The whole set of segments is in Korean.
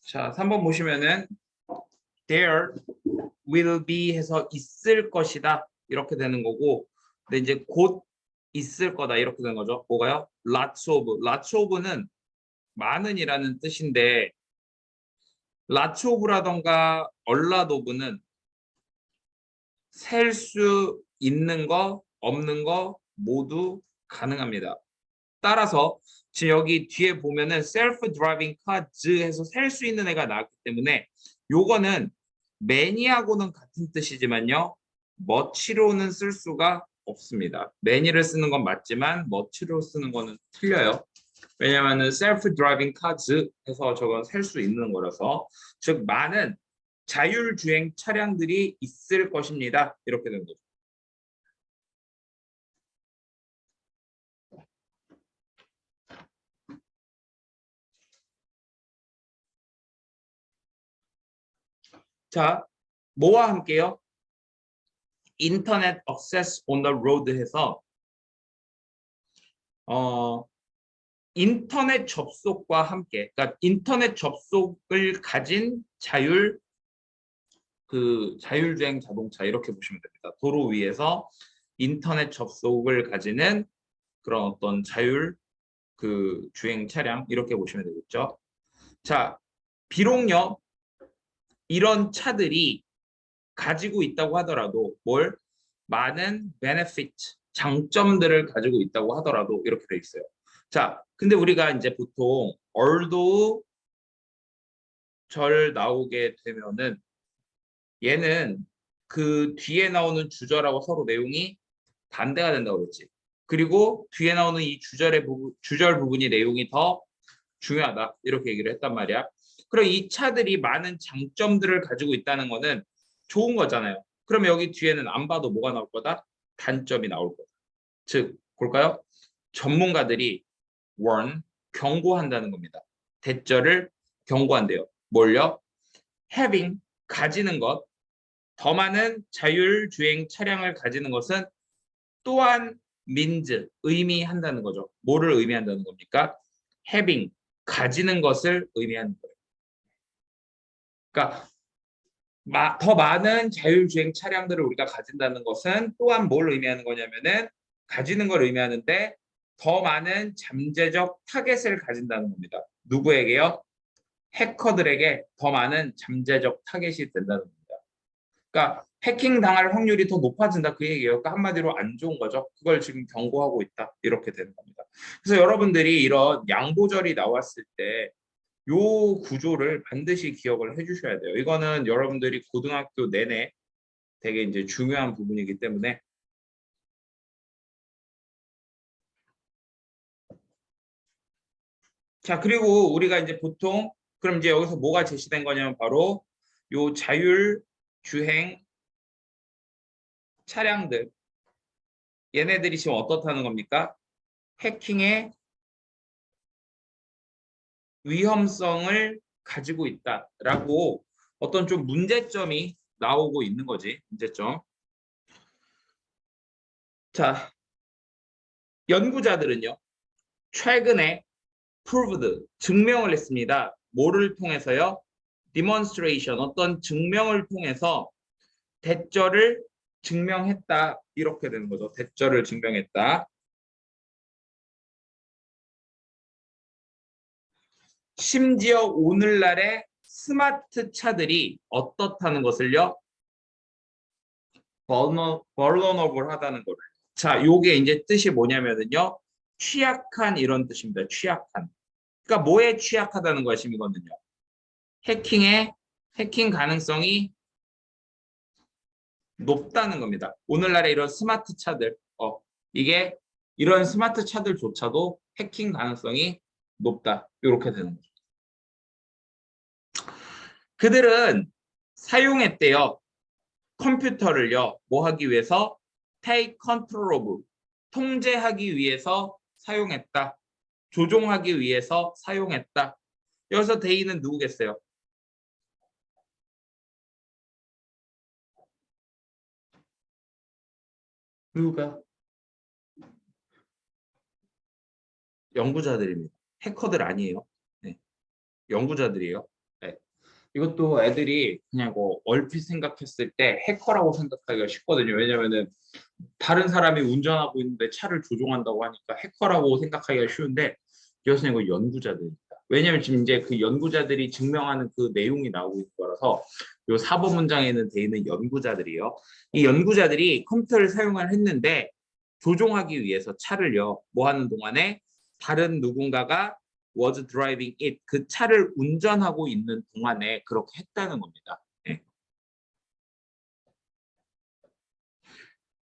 자, 3번 보시면은 there will be 해서 있을 것이다 이렇게 되는 거고, 근데 이제 곧 있을 거다 이렇게 되는 거죠. 뭐가요? lots of는 많은이라는 뜻인데 lots of라던가 a lot of는 셀 수 있는 거 없는 거 모두 가능합니다. 따라서 지금 여기 뒤에 보면은 self-driving cars 해서 셀 수 있는 애가 나왔기 때문에 요거는 many하고는 같은 뜻이지만요, much로는 쓸 수가 없습니다. many를 쓰는 건 맞지만 much로 쓰는 거는 틀려요. 왜냐하면 self-driving cars 해서 저건 셀 수 있는 거라서, 즉 많은 자율주행 차량들이 있을 것입니다. 이렇게 된 거죠. 자, 뭐와 함께요? 인터넷 액세스 on the road 해서 인터넷 접속과 함께, 그러니까 인터넷 접속을 가진 자율주행 자동차 이렇게 보시면 됩니다. 도로 위에서 인터넷 접속을 가지는 그런 어떤 주행 차량 이렇게 보시면 되겠죠. 자, 비록요 이런 차들이 가지고 있다고 하더라도 많은 benefit, 장점들을 가지고 있다고 하더라도 이렇게 돼 있어요. 자, 근데 우리가 이제 보통 although 절 나오게 되면은 얘는 그 뒤에 나오는 주절하고 서로 내용이 반대가 된다고 그랬지. 그리고 뒤에 나오는 이 주절 부분이 내용이 더 중요하다 이렇게 얘기를 했단 말이야. 그럼 이 차들이 많은 장점들을 가지고 있다는 거는 좋은 거잖아요. 그러면 여기 뒤에는 안 봐도 뭐가 나올 거다? 단점이 나올 거다. 즉, 볼까요? 전문가들이 경고한다는 겁니다. 대절을 경고한대요. 뭘요? having, 가지는 것, 더 많은 자율주행 차량을 가지는 것은 또한 의미한다는 거죠. 뭐를 의미한다는 겁니까? having, 가지는 것을 의미하는 거예요. 그러니까 더 많은 자율주행 차량들을 우리가 가진다는 것은 또한 뭘 의미하는 거냐면은 가지는 걸 의미하는데 더 많은 잠재적 타겟을 가진다는 겁니다. 누구에게요? 해커들에게 더 많은 잠재적 타겟이 된다는 겁니다. 그러니까 해킹 당할 확률이 더 높아진다 그 얘기예요. 그러니까 한마디로 안 좋은 거죠. 그걸 지금 경고하고 있다 이렇게 되는 겁니다. 그래서 여러분들이 이런 양보절이 나왔을 때 요 구조를 반드시 기억을 해주셔야 돼요. 이거는 여러분들이 고등학교 내내 되게 이제 중요한 부분이기 때문에. 자, 그리고 우리가 이제 보통 그럼 이제 여기서 뭐가 제시된 거냐면 바로 요 자율주행 차량들, 얘네들이 지금 어떻다는 겁니까? 해킹의 위험성을 가지고 있다라고 어떤 좀 문제점이 나오고 있는 거지. 문제점. 자, 연구자들은요, 최근에 proved, 증명을 했습니다. 뭐를 통해서요? demonstration, 어떤 증명을 통해서 대절을 증명했다. 이렇게 되는 거죠. 대절을 증명했다. 심지어 오늘날의 스마트 차들이 어떻다는 것을요? vulnerable 하다는 거를. 자, 요게 이제 뜻이 뭐냐면은요. 취약한 이런 뜻입니다. 취약한. 그러니까 뭐에 취약하다는 것이거든요. 해킹 가능성이 높다는 겁니다. 오늘날의 이런 스마트 차들, 이게 이런 스마트 차들조차도 해킹 가능성이 높다. 이렇게 되는 거죠. 그들은 사용했대요. 컴퓨터를요. 뭐 하기 위해서? take control of, 통제하기 위해서 사용했다. 조종하기 위해서 사용했다. 여기서 데이는 누구겠어요? 누가? 연구자들입니다. 해커들 아니에요. 네. 연구자들이에요. 네. 이것도 애들이 그냥 뭐 얼핏 생각했을 때 해커라고 생각하기가 쉽거든요. 왜냐면은 다른 사람이 운전하고 있는데 차를 조종한다고 하니까 해커라고 생각하기가 쉬운데 이것은 이거 연구자들입니다. 왜냐면 지금 이제 그 연구자들이 증명하는 그 내용이 나오고 있는 거라서 요 4번 문장에는 돼 있는 연구자들이요. 이 연구자들이 컴퓨터를 사용을 했는데 조종하기 위해서 차를요. 뭐 하는 동안에 다른 누군가가 was driving it 그 차를 운전하고 있는 동안에 그렇게 했다는 겁니다. 네.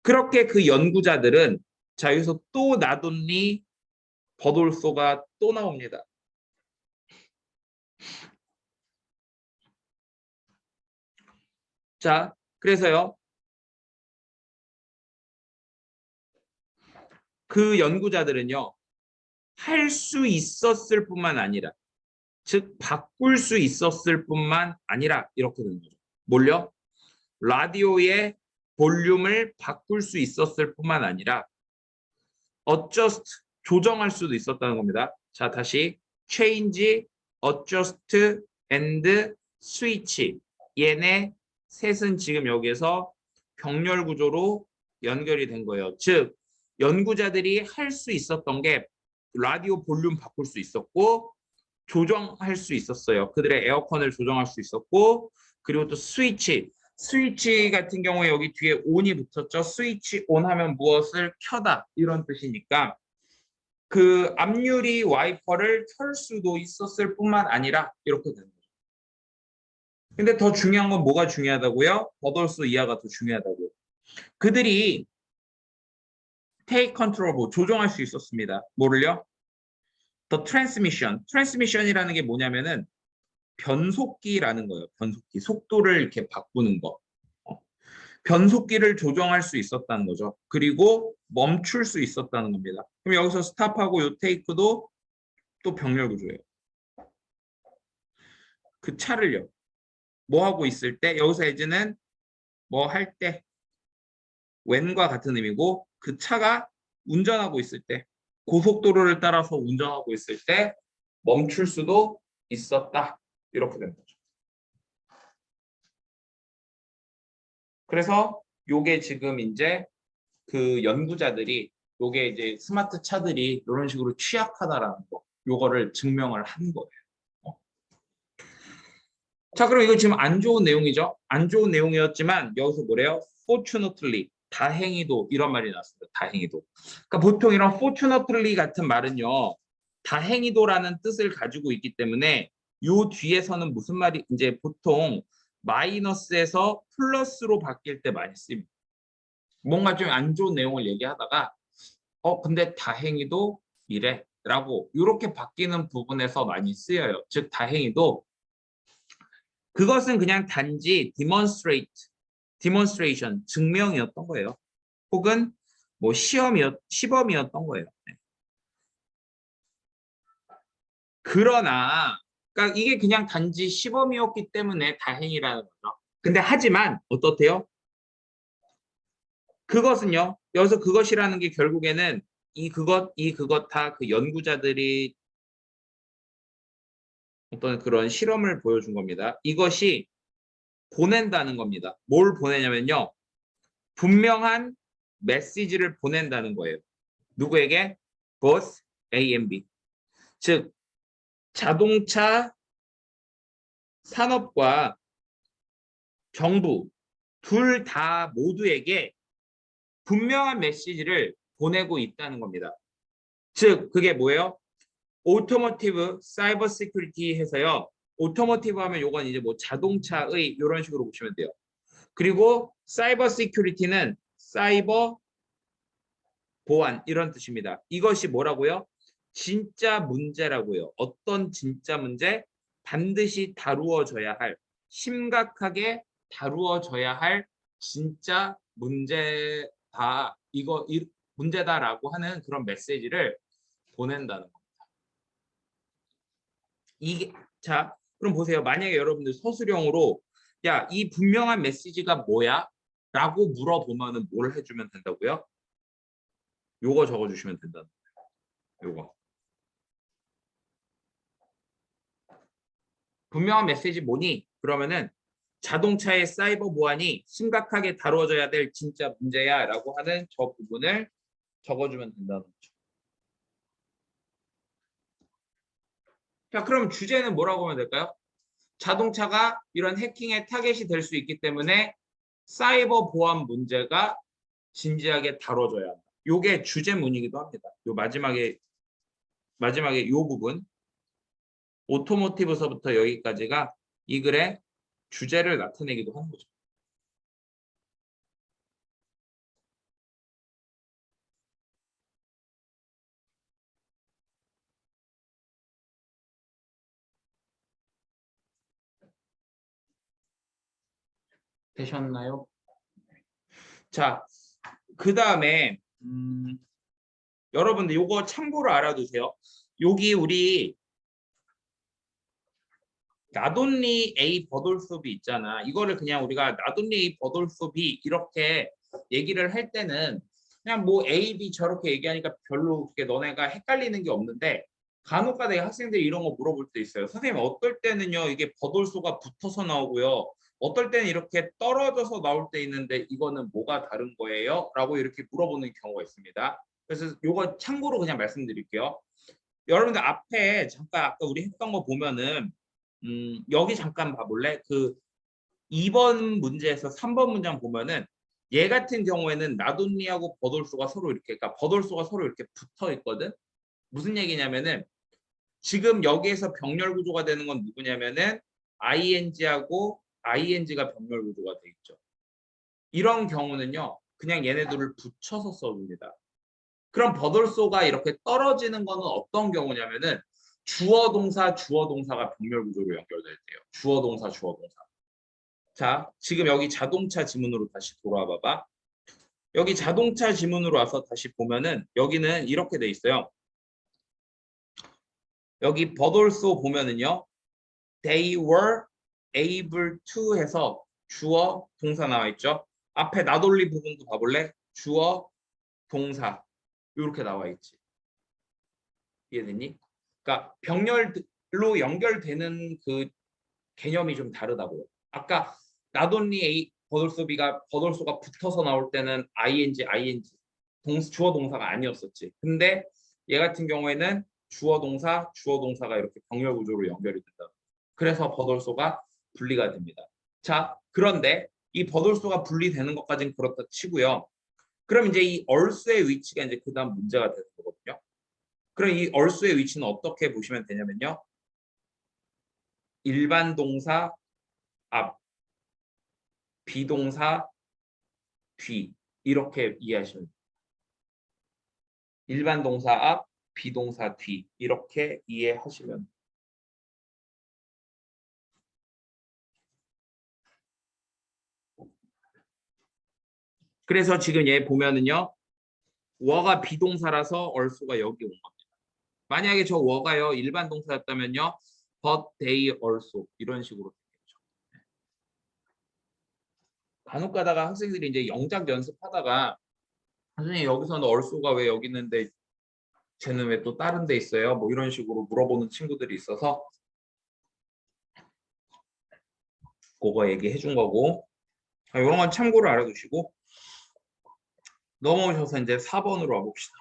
그렇게 그 연구자들은 자 여기서 또 나돈니 버돌소가 또 나옵니다. 자 그래서요 그 연구자들은요 할 수 있었을 뿐만 아니라 즉 바꿀 수 있었을 뿐만 아니라 이렇게 되는 거죠. 뭘요? 라디오의 볼륨을 바꿀 수 있었을 뿐만 아니라 adjust 조정할 수도 있었다는 겁니다. 자 다시 change, adjust and switch 얘네 셋은 지금 여기에서 병렬 구조로 연결이 된 거예요. 즉 연구자들이 할 수 있었던 게 라디오 볼륨 바꿀 수 있었고 조정할 수 있었어요. 그들의 에어컨을 조정할 수 있었고 그리고 또 스위치 같은 경우에 여기 뒤에 온이 붙었죠. 스위치 온 하면 무엇을 켜다 이런 뜻이니까 그 앞유리 와이퍼를 켤 수도 있었을 뿐만 아니라 이렇게 되는 거죠. 근데 더 중요한 건 뭐가 중요하다고요? 버덜스 이하가 더 중요하다고요. 그들이 take control 조종할 수 있었습니다. 뭐를요? The transmission. transmission이라는 게 뭐냐면은 변속기라는 거예요. 변속기. 속도를 이렇게 바꾸는 거. 변속기를 조정할 수 있었다는 거죠. 그리고 멈출 수 있었다는 겁니다. 그럼 여기서 스탑하고 요 테이크도 또 병렬 구조예요. 그 차를요. 뭐 하고 있을 때 여기서 에즈는 뭐 할 때 when과 같은 의미고 그 차가 운전하고 있을 때 고속도로를 따라서 운전하고 있을 때 멈출 수도 있었다. 이렇게 되는 거죠. 그래서 요게 지금 이제 그 연구자들이 요게 이제 스마트 차들이 이런 식으로 취약하다라는 거 요거를 증명을 한 거예요. 자 그럼 이거 지금 안 좋은 내용이죠. 안 좋은 내용이었지만 여기서 뭐래요? Fortunately 다행히도 이런 말이 나왔습니다. 다행히도. 그러니까 보통 이런 fortunately 같은 말은요. 다행히도라는 뜻을 가지고 있기 때문에 요 뒤에서는 무슨 말이 이제 보통 마이너스에서 플러스로 바뀔 때 많이 씁니다. 뭔가 좀 안 좋은 내용을 얘기하다가 근데 다행히도 이래 라고 이렇게 바뀌는 부분에서 많이 쓰여요. 즉 다행히도 그것은 그냥 단지 demonstration 증명이었던 거예요. 혹은 뭐 시범이었던 거예요. 네. 그러나 그러니까 이게 그냥 단지 시범이었기 때문에 다행이라는 거죠. 근데 하지만 어떻대요? 그것은요. 여기서 그것이라는 게 결국에는 이 그것 다 그 연구자들이 어떤 그런 실험을 보여준 겁니다. 이것이 보낸다는 겁니다. 뭘 보내냐면요. 분명한 메시지를 보낸다는 거예요. 누구에게? both A and B. 즉 자동차 산업과 정부 둘 다 모두에게 분명한 메시지를 보내고 있다는 겁니다. 즉 그게 뭐예요? 오토모티브 사이버 시큐리티 해서요. 오토모티브 하면 요건 이제 뭐 자동차의 이런 식으로 보시면 돼요. 그리고 사이버 시큐리티는 사이버 보안 이런 뜻입니다. 이것이 뭐라고요? 진짜 문제라고요. 어떤 진짜 문제? 반드시 다루어져야 할, 심각하게 다루어져야 할 진짜 문제다. 문제다라고 하는 그런 메시지를 보낸다는 거. 이게 자, 그럼 보세요. 만약에 여러분들 서술형으로 야, 이 분명한 메시지가 뭐야? 라고 물어보면은 뭘 해주면 된다고요? 요거 적어주시면 된다. 요거. 분명한 메시지 뭐니? 그러면은 자동차의 사이버 보안이 심각하게 다뤄져야 될 진짜 문제야라고 하는 저 부분을 적어주면 된다는 거죠. 자, 그럼 주제는 뭐라고 하면 될까요? 자동차가 이런 해킹의 타겟이 될 수 있기 때문에 사이버 보안 문제가 진지하게 다뤄져야 한다. 요게 주제문이기도 합니다. 요 마지막에 요 부분 오토모티브서부터 여기까지가 이 글의 주제를 나타내기도 하는 거죠. 되셨나요? 자, 그 다음에 여러분들 요거 참고로 알아두세요. 여기 우리 나돈리 A 버돌섭이 있잖아. 이거를 그냥 우리가 나돈리 A 버돌섭이 이렇게 얘기를 할 때는 그냥 뭐 A, B 저렇게 얘기하니까 별로 그렇게 너네가 헷갈리는 게 없는데 간혹가다가 학생들이 이런 거 물어볼 때 있어요. 선생님 어떨 때는요 이게 버돌소가 붙어서 나오고요. 어떨 때는 이렇게 떨어져서 나올 때 있는데 이거는 뭐가 다른 거예요? 라고 이렇게 물어보는 경우가 있습니다. 그래서 이거 참고로 그냥 말씀드릴게요. 여러분들 앞에 잠깐 아까 우리 했던 거 보면은 여기 잠깐 봐볼래? 그 2번 문제에서 3번 문장 보면은 얘 같은 경우에는 나돈니하고 버돌소가 서로 이렇게 그러니까 버돌소가 서로 이렇게 붙어 있거든. 무슨 얘기냐면은 지금 여기에서 병렬 구조가 되는 건 누구냐면은 ing하고 ing가 병렬 구조가 돼 있죠. 이런 경우는요. 그냥 얘네들을 붙여서 써줍니다. 그럼 버돌소가 이렇게 떨어지는 거는 어떤 경우냐면은 주어 동사가 병렬 구조로 연결될 때요. 주어 동사. 자, 지금 여기 자동차 지문으로 다시 돌아와 봐봐. 여기 자동차 지문으로 와서 다시 보면은 여기는 이렇게 돼 있어요. 여기 버돌소 보면은요. They were able to 해서 주어 동사 나와 있죠. 앞에 나돌리 부분도 봐볼래? 주어 동사 이렇게 나와 있지. 이해됐니? 그러니까 병렬로 연결되는 그 개념이 좀 다르다고요. 아까 나돈리 A 버돌소가 붙어서 나올 때는 ing 주어 동사가 아니었었지. 근데 얘 같은 경우에는 주어 동사가 이렇게 병렬 구조로 연결이 된다. 그래서 버돌소가 분리가 됩니다. 자, 그런데 이 버돌소가 분리되는 것까지는 그렇다 치고요. 그럼 이제 이 얼수의 위치가 이제 그다음 문제가 되는 거거든요. 그럼 이 얼수의 위치는 어떻게 보시면 되냐면요. 일반 동사 앞, 비동사 뒤 이렇게 이해하시면 돼요. 일반 동사 앞, 비동사 뒤 이렇게 이해하시면 돼요. 그래서 지금 얘 보면은요. 워가 비동사라서 얼수가 여기 온 겁니다. 만약에 저 워가요 일반 동사였다면요. but they also 이런 식으로 되겠죠. 간혹 가다가 학생들이 이제 영작 연습하다가 선생님 여기서는 얼소가 왜 여기 있는데 쟤는 왜 또 다른 데 있어요? 뭐 이런 식으로 물어보는 친구들이 있어서 그거 얘기해 준 거고 이런 건 참고로 알아두시고 넘어오셔서 이제 4번으로 와봅시다.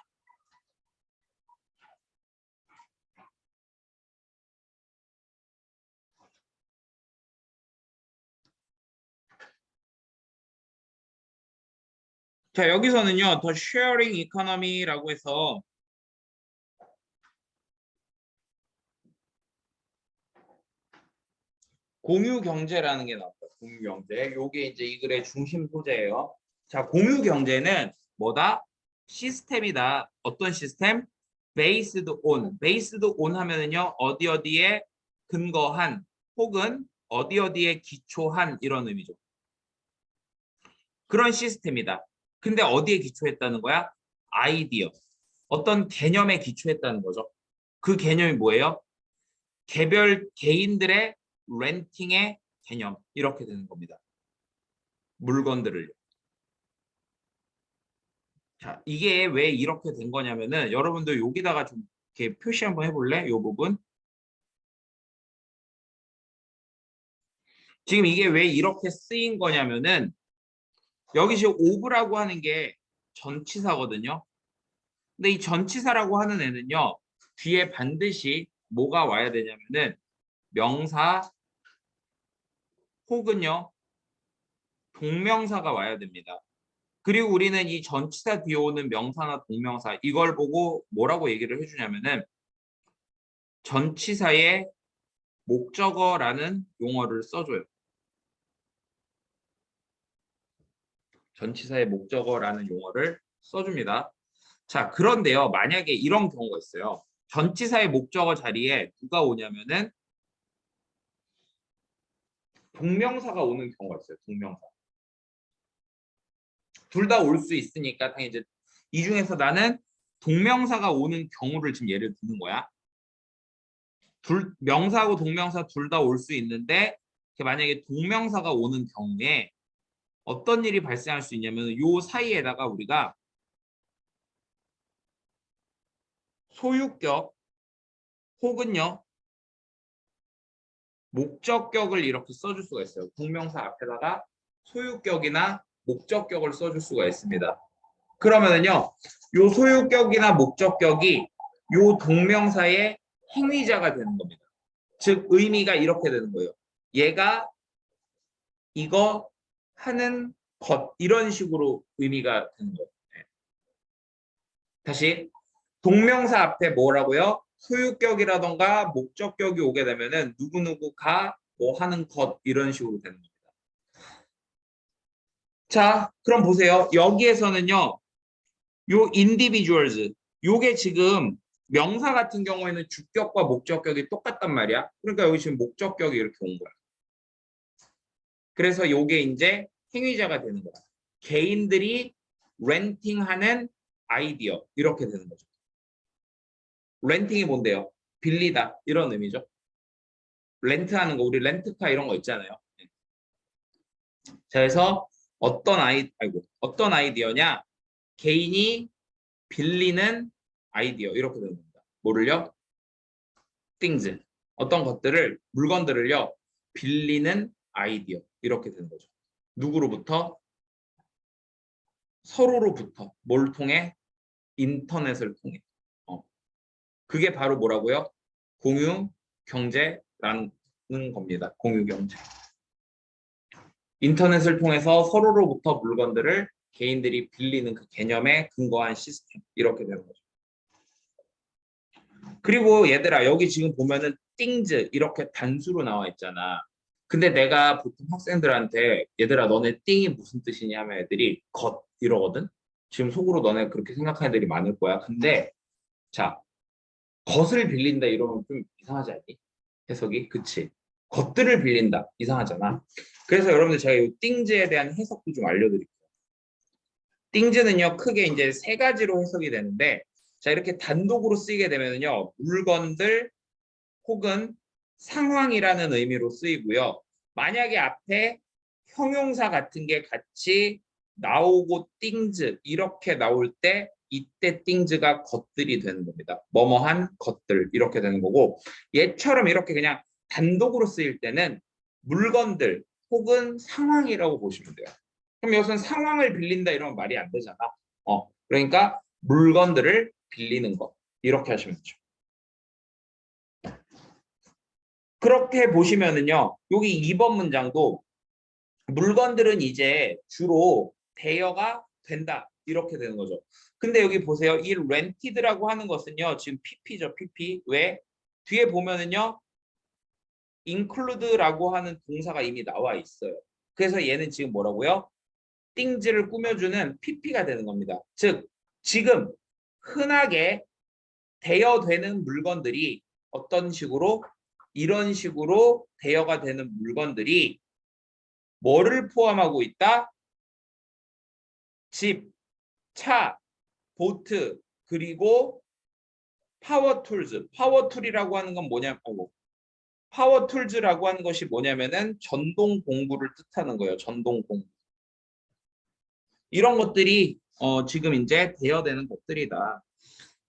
자, 여기서는요. 더 쉐어링 이코노미라고 해서 공유 경제라는 게 나왔다. 공유 경제. 요게 이제 이 글의 중심 소재예요. 자, 공유 경제는 뭐다? 시스템이다. 어떤 시스템? based on. based on 하면은요. 어디 어디에 근거한 혹은 어디 어디에 기초한 이런 의미죠. 그런 시스템이다. 근데 어디에 기초했다는 거야? 아이디어. 어떤 개념에 기초했다는 거죠. 그 개념이 뭐예요? 개별 개인들의 렌팅의 개념 이렇게 되는 겁니다. 물건들을. 자, 이게 왜 이렇게 된 거냐면은 여러분들 여기다가 좀 이렇게 표시 한번 해볼래? 이 부분. 지금 이게 왜 이렇게 쓰인 거냐면은 여기 지금 오브라고 하는 게 전치사거든요. 근데 이 전치사라고 하는 애는요. 뒤에 반드시 뭐가 와야 되냐면은 명사 혹은요. 동명사가 와야 됩니다. 그리고 우리는 이 전치사 뒤에 오는 명사나 동명사 이걸 보고 뭐라고 얘기를 해주냐면은 전치사의 목적어라는 용어를 써줘요. 전치사의 목적어라는 용어를 써줍니다. 자, 그런데요. 만약에 이런 경우가 있어요. 전치사의 목적어 자리에 누가 오냐면은 동명사가 오는 경우가 있어요. 동명사. 둘 다 올 수 있으니까 당연히 이제 이 중에서 나는 동명사가 오는 경우를 지금 예를 드는 거야. 명사하고 동명사 둘 다 올 수 있는데 만약에 동명사가 오는 경우에 어떤 일이 발생할 수 있냐면 요 사이에다가 우리가 소유격 혹은요 목적격을 이렇게 써줄 수가 있어요. 동명사 앞에다가 소유격이나 목적격을 써줄 수가 있습니다. 그러면은요 요 소유격이나 목적격이 요 동명사의 행위자가 되는 겁니다. 즉 의미가 이렇게 되는 거예요. 얘가 이거 하는 것 이런 식으로 의미가 되는 거예요. 다시 동명사 앞에 뭐라고요? 소유격이라던가 목적격이 오게 되면은 누구누구가 뭐 하는 것 이런 식으로 되는 겁니다. 자, 그럼 보세요. 여기에서는요. 요 individuals 요게 지금 명사 같은 경우에는 주격과 목적격이 똑같단 말이야. 그러니까 여기 지금 목적격이 이렇게 온 거야. 그래서 요게 이제 행위자가 되는 거야. 개인들이 렌팅하는 아이디어 이렇게 되는 거죠. 렌팅이 뭔데요? 빌리다 이런 의미죠. 렌트하는 거 우리 렌트카 이런 거 있잖아요. 자, 그래서 어떤 아이디어냐? 개인이 빌리는 아이디어 이렇게 되는 겁니다. 뭐를요? things 어떤 것들을 물건들을요 빌리는 아이디어 이렇게 되는 거죠. 누구로부터? 서로로부터. 뭘 통해? 인터넷을 통해. 그게 바로 뭐라고요? 공유 경제라는 겁니다. 공유 경제. 인터넷을 통해서 서로로부터 물건들을 개인들이 빌리는 그 개념에 근거한 시스템 이렇게 되는 거죠. 그리고 얘들아 여기 지금 보면은 things 이렇게 단수로 나와 있잖아. 근데 내가 보통 학생들한테 얘들아 너네 띵이 무슨 뜻이냐 하면 애들이 것 이러거든. 지금 속으로 너네 그렇게 생각하는 애들이 많을 거야. 근데 자 것을 빌린다 이러면 좀 이상하지 않니? 해석이 그치? 것들을 빌린다 이상하잖아. 그래서 여러분들 제가 이 띵즈에 대한 해석도 좀 알려드릴게요. 띵즈는요 크게 이제 세 가지로 해석이 되는데 자 이렇게 단독으로 쓰이게 되면요 물건들 혹은 상황이라는 의미로 쓰이고요. 만약에 앞에 형용사 같은 게 같이 나오고 things 이렇게 나올 때 이때 things가 것들이 되는 겁니다. 뭐뭐한 것들 이렇게 되는 거고 얘처럼 이렇게 그냥 단독으로 쓰일 때는 물건들 혹은 상황이라고 보시면 돼요. 그럼 여기서는 상황을 빌린다 이러면 말이 안 되잖아. 그러니까 물건들을 빌리는 것 이렇게 하시면 되죠. 그렇게 보시면은요. 여기 2번 문장도 물건들은 이제 주로 대여가 된다. 이렇게 되는 거죠. 근데 여기 보세요. 이 rented라고 하는 것은요. 지금 PP죠. PP. 왜? 뒤에 보면은요. include라고 하는 동사가 이미 나와 있어요. 그래서 얘는 지금 뭐라고요? things를 꾸며주는 PP가 되는 겁니다. 즉 지금 흔하게 대여되는 물건들이 어떤 식으로 이런 식으로 대여가 되는 물건들이 뭐를 포함하고 있다? 집, 차, 보트, 그리고 파워툴즈. 파워툴이라고 하는 건 뭐냐고. 파워툴즈라고 하는 것이 뭐냐면은 전동 공구를 뜻하는 거예요. 전동 공구. 이런 것들이 지금 이제 대여되는 것들이다.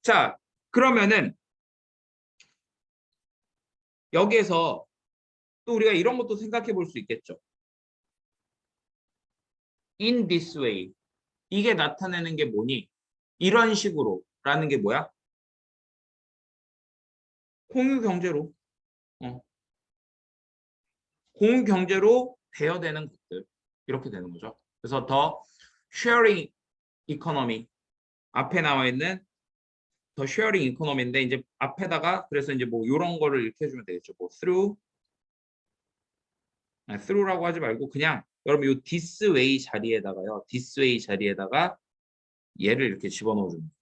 자, 그러면은 여기에서 또 우리가 이런 것도 생각해 볼 수 있겠죠. In this way. 이게 나타내는 게 뭐니? 이런 식으로 라는 게 뭐야? 공유 경제로. 공유 경제로 대여되는 것들. 이렇게 되는 거죠. 그래서 더 sharing economy 앞에 나와 있는 더 sharing economy인데 이제 앞에다가 그래서 이제 뭐 이런 거를 이렇게 해주면 되겠죠. 뭐 through라고 하지 말고 그냥 여러분 이 this way 자리에다가요. this way 자리에다가 얘를 이렇게 집어넣어 줍니다.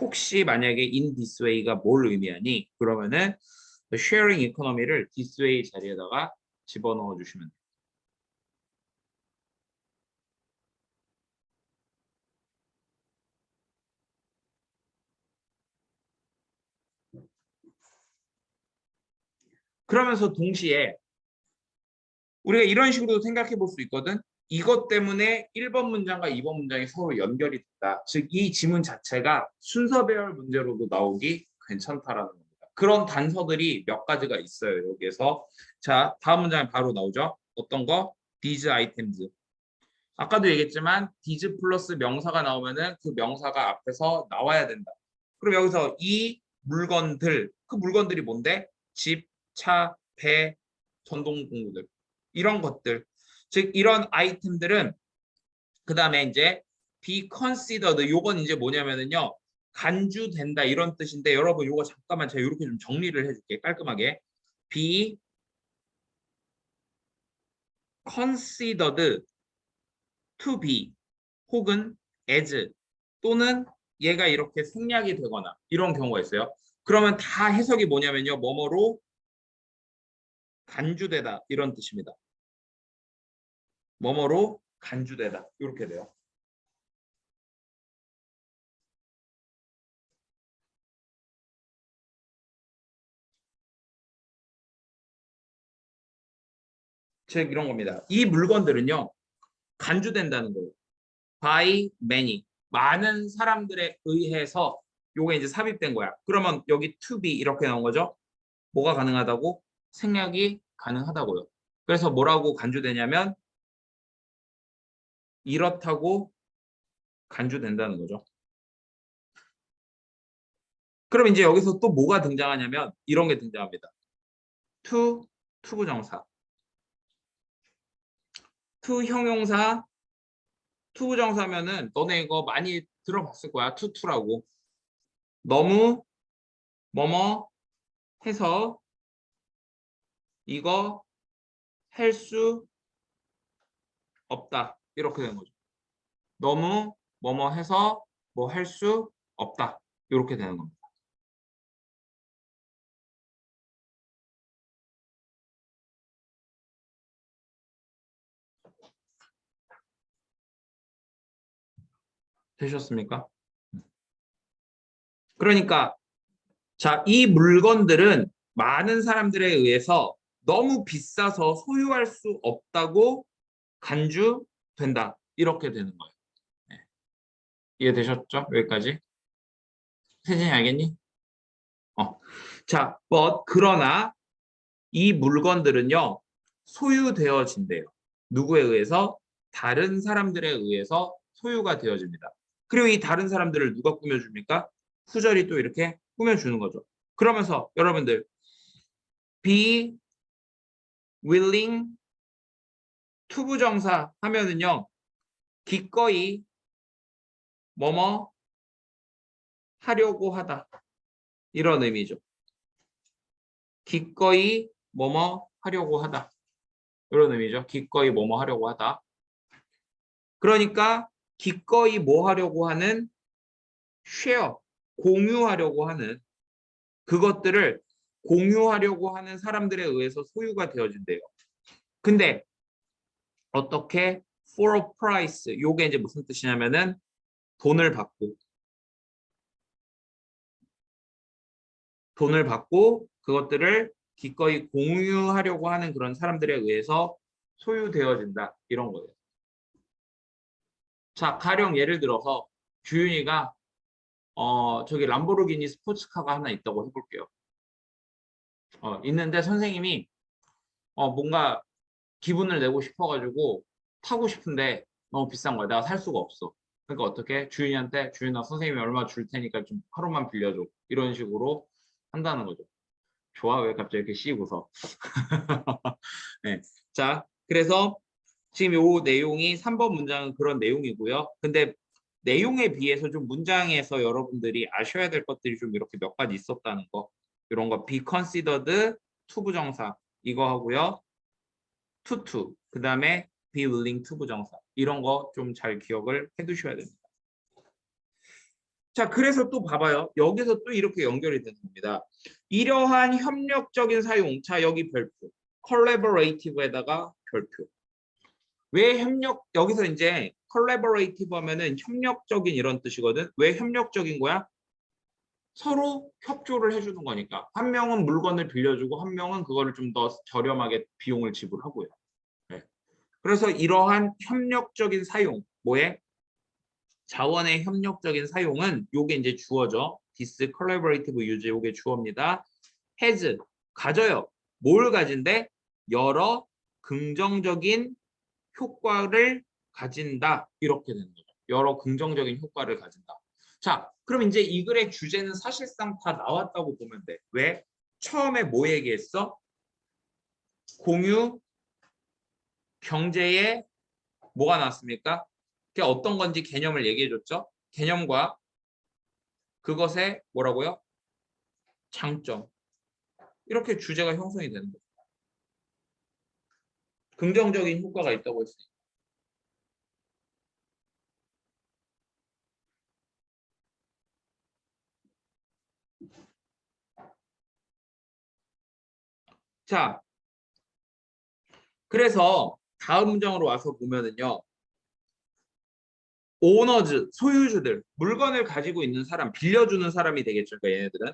혹시 만약에 in this way가 뭘 의미하니? 그러면은 sharing economy를 this way 자리에다가 집어넣어 주시면 돼요. 그러면서 동시에 우리가 이런 식으로 생각해 볼 수 있거든. 이것 때문에 1번 문장과 2번 문장이 서로 연결이 된다. 즉, 이 지문 자체가 순서 배열 문제로도 나오기 괜찮다라는 겁니다. 그런 단서들이 몇 가지가 있어요. 여기에서. 자, 다음 문장에 바로 나오죠. 어떤 거? these items. 아까도 얘기했지만 these 플러스 명사가 나오면은 그 명사가 앞에서 나와야 된다. 그럼 여기서 이 물건들, 그 물건들이 뭔데? 집, 차, 배, 전동공구들. 이런 것들. 즉 이런 아이템들은 그 다음에 이제 be considered 요건 이제 뭐냐면은요. 간주된다 이런 뜻인데 여러분 요거 잠깐만 제가 이렇게 좀 정리를 해줄게 깔끔하게. be considered to be 혹은 as 또는 얘가 이렇게 생략이 되거나 이런 경우가 있어요. 그러면 다 해석이 뭐냐면요. 뭐뭐로 간주되다 이런 뜻입니다. 뭐뭐로 간주되다 이렇게 돼요. 즉 이런 겁니다. 이 물건들은요. 간주된다는 거예요. by many 많은 사람들에 의해서 요게 이제 삽입된 거야. 그러면 여기 to be 이렇게 나온 거죠. 뭐가 가능하다고? 생략이 가능하다고요. 그래서 뭐라고 간주되냐면 이렇다고 간주된다는 거죠. 그럼 이제 여기서 또 뭐가 등장하냐면 이런 게 등장합니다. to, 투부정사. to 형용사, 투부정사면은 너네 이거 많이 들어봤을 거야. 투라고. 너무 뭐뭐 해서 이거 할 수 없다. 이렇게 되는 거죠. 너무 뭐뭐 해서 뭐 할 수 없다. 이렇게 되는 겁니다. 되셨습니까? 그러니까 자, 이 물건들은 많은 사람들에 의해서 너무 비싸서 소유할 수 없다고 간주된다. 이렇게 되는 거예요. 네. 이해되셨죠? 여기까지? 세진이 알겠니? 자, 그러나 이 물건들은요. 소유되어진대요. 누구에 의해서? 다른 사람들에 의해서 소유가 되어집니다. 그리고 이 다른 사람들을 누가 꾸며줍니까? 후절이 또 이렇게 꾸며주는 거죠. 그러면서 여러분들 be willing 투부정사 하면은요. 기꺼이 뭐뭐 하려고 하다. 이런 의미죠. 기꺼이 뭐뭐 하려고 하다. 이런 의미죠. 기꺼이 뭐뭐 하려고 하다. 그러니까 기꺼이 뭐 하려고 하는 share, 공유하려고 하는 그것들을 공유하려고 하는 사람들에 의해서 소유가 되어진대요. 근데 어떻게 for a price 요게 이제 무슨 뜻이냐면은 돈을 받고 그것들을 기꺼이 공유하려고 하는 그런 사람들에 의해서 소유되어진다. 이런 거예요. 자, 가령 예를 들어서 규윤이가 저기 람보르기니 스포츠카가 하나 있다고 해볼게요. 있는데 선생님이 뭔가 기분을 내고 싶어가지고 타고 싶은데 너무 비싼 거야. 내가 살 수가 없어. 그러니까 어떻게? 주인한테 주인아 선생님이 얼마 줄 테니까 좀 하루만 빌려줘. 이런 식으로 한다는 거죠. 좋아? 왜 갑자기 이렇게 씩 웃어? 네. 자, 그래서 지금 요 내용이 3번 문장은 그런 내용이고요. 근데 내용에 비해서 좀 문장에서 여러분들이 아셔야 될 것들이 좀 이렇게 몇 가지 있었다는 거. 이런 거 be considered to 부정사 이거 하고요. to 그다음에 be willing to 부정사 이런 거 좀 잘 기억을 해 두셔야 됩니다. 자, 그래서 또 봐봐요. 여기서 또 이렇게 연결이 되는 겁니다. 이러한 협력적인 사용. 자, 여기 별표. collaborative에다가 별표. 왜 여기서 이제 collaborative 하면은 협력적인 이런 뜻이거든. 왜 협력적인 거야? 서로 협조를 해주는 거니까. 한 명은 물건을 빌려주고 한 명은 그거를 좀 더 저렴하게 비용을 지불하고요. 네. 그래서 이러한 협력적인 사용, 뭐에? 자원의 협력적인 사용은 요게 이제 주어죠. this collaborative use 요게 주어입니다. has 가져요. 뭘 가진대? 여러 긍정적인 효과를 가진다. 이렇게 되는 거죠. 여러 긍정적인 효과를 가진다. 자, 그럼 이제 이 글의 주제는 사실상 다 나왔다고 보면 돼. 왜? 처음에 뭐 얘기했어? 공유 경제에 뭐가 나왔습니까? 그게 어떤 건지 개념을 얘기해 줬죠. 개념과 그것의 뭐라고요? 장점. 이렇게 주제가 형성이 되는 거죠. 긍정적인 효과가 있다고 했으니까. 자, 그래서 다음 문장으로 와서 보면은요. 오너즈, 소유주들, 물건을 가지고 있는 사람, 빌려주는 사람이 되겠죠. 그러니까 얘네들은.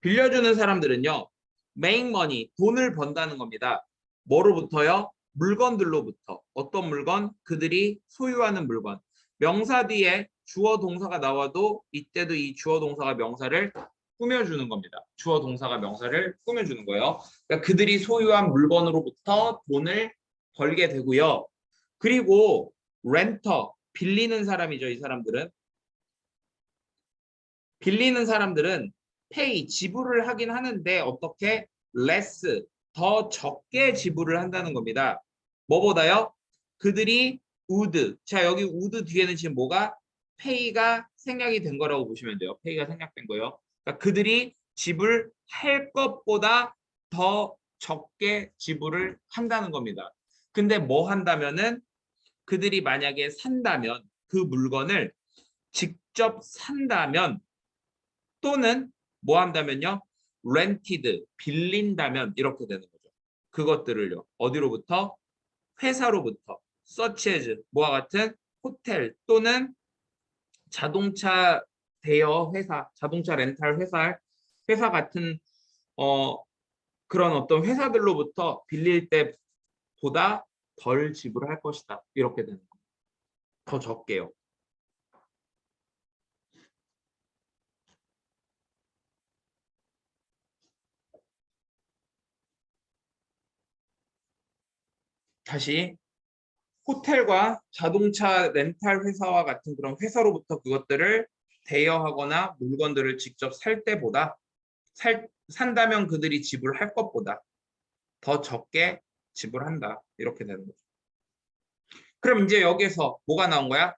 빌려주는 사람들은요. make money, 돈을 번다는 겁니다. 뭐로부터요? 물건들로부터. 어떤 물건? 그들이 소유하는 물건. 명사 뒤에 주어 동사가 나와도 이때도 이 주어 동사가 명사를 꾸며주는 겁니다. 주어 동사가 명사를 꾸며주는 거예요. 그러니까 그들이 소유한 물건으로부터 돈을 벌게 되고요. 그리고 렌터, 빌리는 사람이죠. 이 사람들은. 빌리는 사람들은 pay, 지불을 하긴 하는데 어떻게? less, 더 적게 지불을 한다는 겁니다. 뭐보다요? 그들이 would, 자 여기 would 뒤에는 지금 뭐가? pay가 생략이 된 거라고 보시면 돼요. pay가 생략된 거예요. 그러니까 그들이 지불할 것보다 더 적게 지불을 한다는 겁니다. 근데 뭐 한다면은 그들이 만약에 산다면 그 물건을 직접 산다면 또는 뭐 한다면요? rented, 빌린다면 이렇게 되는 거죠. 그것들을요. 어디로부터? 회사로부터. such as, 뭐와 같은 호텔 또는 자동차 대여 회사, 자동차 렌탈 회사 같은 그런 어떤 회사들로부터 빌릴 때보다 덜 지불할 것이다. 이렇게 되는 거예요. 더 적게요. 다시 호텔과 자동차 렌탈 회사와 같은 그런 회사로부터 그것들을 대여하거나 물건들을 직접 살 때보다 산다면 그들이 지불할 것보다 더 적게 지불한다. 이렇게 되는 거죠. 그럼 이제 여기에서 뭐가 나온 거야?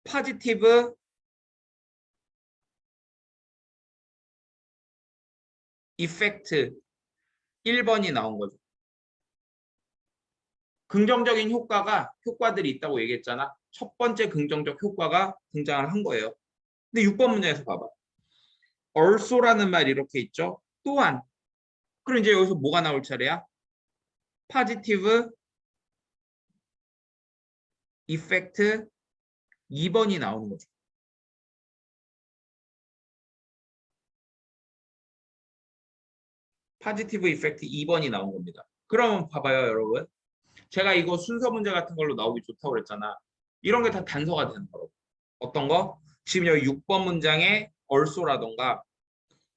포지티브 이펙트 1번이 나온 거죠. 긍정적인 효과들이 있다고 얘기했잖아. 첫 번째 긍정적 효과가 등장을 한 거예요. 근데 6번 문제에서 봐봐. also라는 말이 이렇게 있죠. 또한. 그럼 이제 여기서 뭐가 나올 차례야? 포지티브 이펙트 2번이 나오는 거죠. 포지티브 이펙트 2번이 나온 겁니다. 그러면 봐봐요, 여러분. 제가 이거 순서 문제 같은 걸로 나오기 좋다고 그랬잖아. 이런 게 다 단서가 되는 거라고. 어떤 거? 지금 여기 6번 문장에 also라던가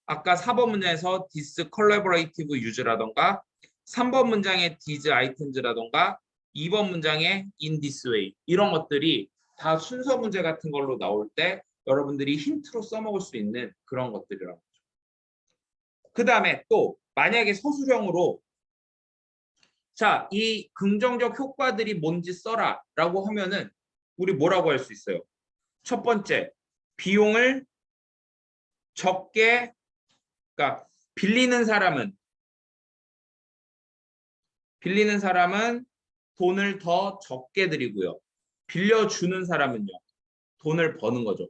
아까 4번 문장에서 this collaborative use라던가 3번 문장의 these items라던가 2번 문장의 in this way 이런 것들이 다 순서 문제 같은 걸로 나올 때 여러분들이 힌트로 써먹을 수 있는 그런 것들이라고. 그 다음에 또 만약에 서술형으로 자, 이 긍정적 효과들이 뭔지 써라 라고 하면은 우리 뭐라고 할 수 있어요? 첫 번째, 비용을 적게, 그러니까 빌리는 사람은 돈을 더 적게 드리고요. 빌려주는 사람은요, 돈을 버는 거죠.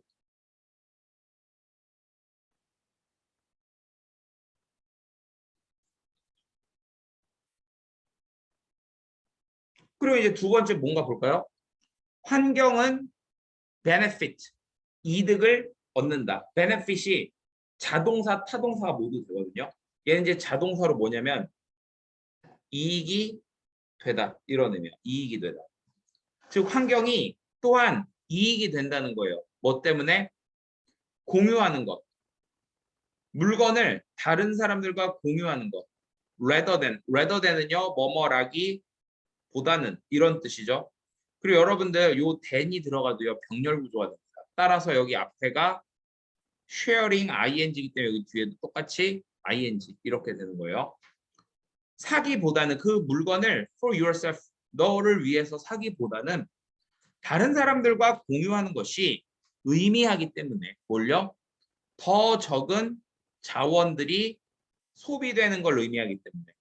그리고 이제 두 번째 뭔가 볼까요? 환경은 benefit, 이득을 얻는다. benefit이 자동사, 타동사가 모두 되거든요. 얘는 이제 자동사로 뭐냐면 이익이 되다 이런 의미야. 이익이 되다. 즉 환경이 또한 이익이 된다는 거예요. 뭐 때문에? 공유하는 것. 물건을 다른 사람들과 공유하는 것. rather than은요. 뭐뭐라기 보다는 이런 뜻이죠. 그리고 여러분들 요 than이 들어가도요. 병렬 구조가 됩니다. 따라서 여기 앞에가 sharing ing이기 때문에 여기 뒤에도 똑같이 ing 이렇게 되는 거예요. 사기보다는 그 물건을 for yourself 너를 위해서 사기보다는 다른 사람들과 공유하는 것이 의미하기 때문에 뭘요? 더 적은 자원들이 소비되는 걸 의미하기 때문에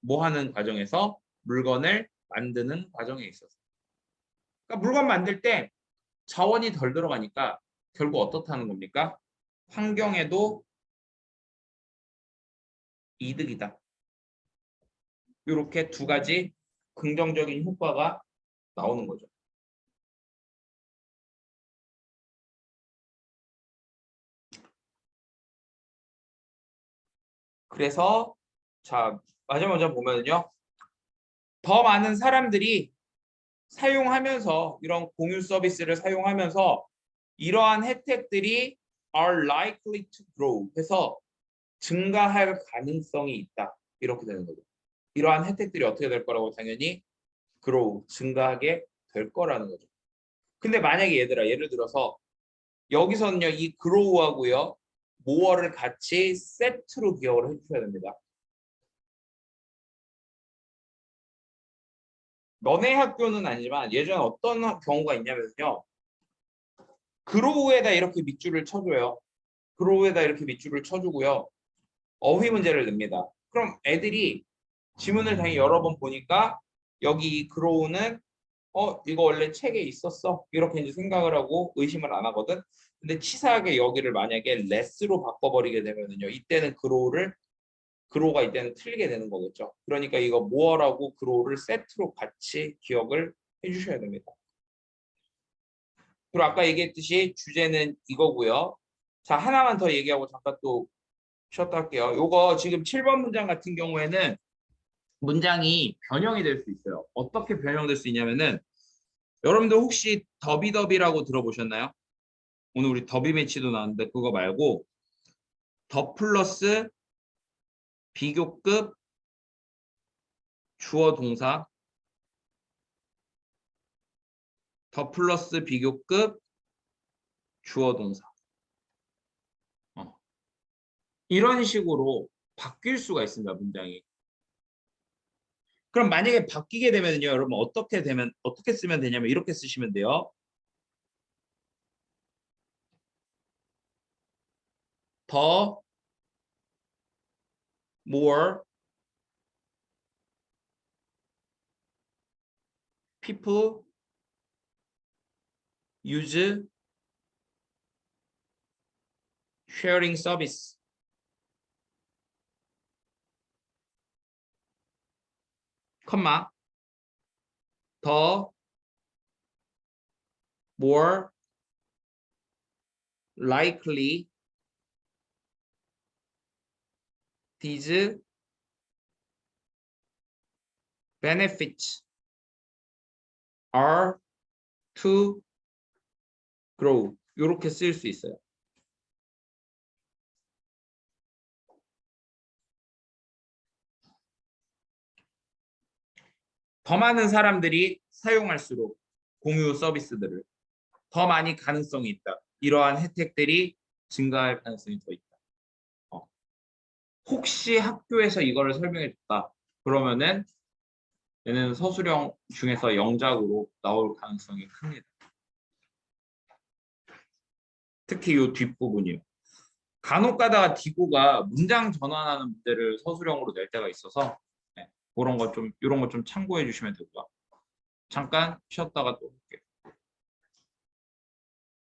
뭐 하는 과정에서 물건을 만드는 과정에 있어서 그러니까 물건 만들 때 자원이 덜 들어가니까 결국 어떻다는 겁니까? 환경에도 이득이다. 이렇게 두 가지 긍정적인 효과가 나오는 거죠. 그래서 자 마지막 문장 보면요. 더 많은 사람들이 사용하면서 이런 공유 서비스를 사용하면서 이러한 혜택들이 are likely to grow 해서 증가할 가능성이 있다. 이렇게 되는 거죠. 이러한 혜택들이 어떻게 될 거라고 당연히 grow, 증가하게 될 거라는 거죠. 근데 만약에 얘들아 예를 들어서 여기서는요 이 grow하고요 more를 같이 세트로 기억을 해주셔야 됩니다. 너네 학교는 아니지만 예전에 어떤 경우가 있냐면요. 그로우에다 이렇게 밑줄을 쳐줘요. 그로우에다 이렇게 밑줄을 쳐주고요. 어휘 문제를 냅니다. 그럼 애들이 지문을 당연히 여러 번 보니까 여기 이 그로우는 이거 원래 책에 있었어. 이렇게 이제 생각을 하고 의심을 안 하거든. 근데 치사하게 여기를 만약에 레스로 바꿔버리게 되면은요. 이때는 그로우가 이때는 틀리게 되는 거겠죠. 그러니까 이거 모어라고 그로우를 세트로 같이 기억을 해주셔야 됩니다. 그리고 아까 얘기했듯이 주제는 이거고요. 자, 하나만 더 얘기하고 잠깐 또 쉬었다 할게요. 요거 지금 7번 문장 같은 경우에는 문장이 변형이 될 수 있어요. 어떻게 변형될 수 있냐면은 여러분들 혹시 더비더비라고 들어보셨나요? 오늘 우리 더비 매치도 나왔는데 그거 말고 더 플러스 비교급 주어 동사 더 플러스 비교급 주어 동사 이런 식으로 바뀔 수가 있습니다. 문장이. 그럼 만약에 바뀌게 되면요, 여러분 어떻게 쓰면 되냐면 이렇게 쓰시면 돼요. 더 more people use sharing service. 컴마 더 more likely these benefits are to grow. 이렇게 쓸 수 있어요. 더 많은 사람들이 사용할수록 공유 서비스들을 더 많이 가능성이 있다. 이러한 혜택들이 증가할 가능성이 더 있다. 혹시 학교에서 이거를 설명해 줬다. 그러면은 얘는 서술형 중에서 영작으로 나올 가능성이 큽니다. 특히 이 뒷부분이요. 간혹 가다가 디고가 문장 전환하는 문제를 서술형으로 낼 때가 있어서 그런 거 좀 이런 거 좀 참고해 주시면 되고요. 잠깐 쉬었다가 또 올게요.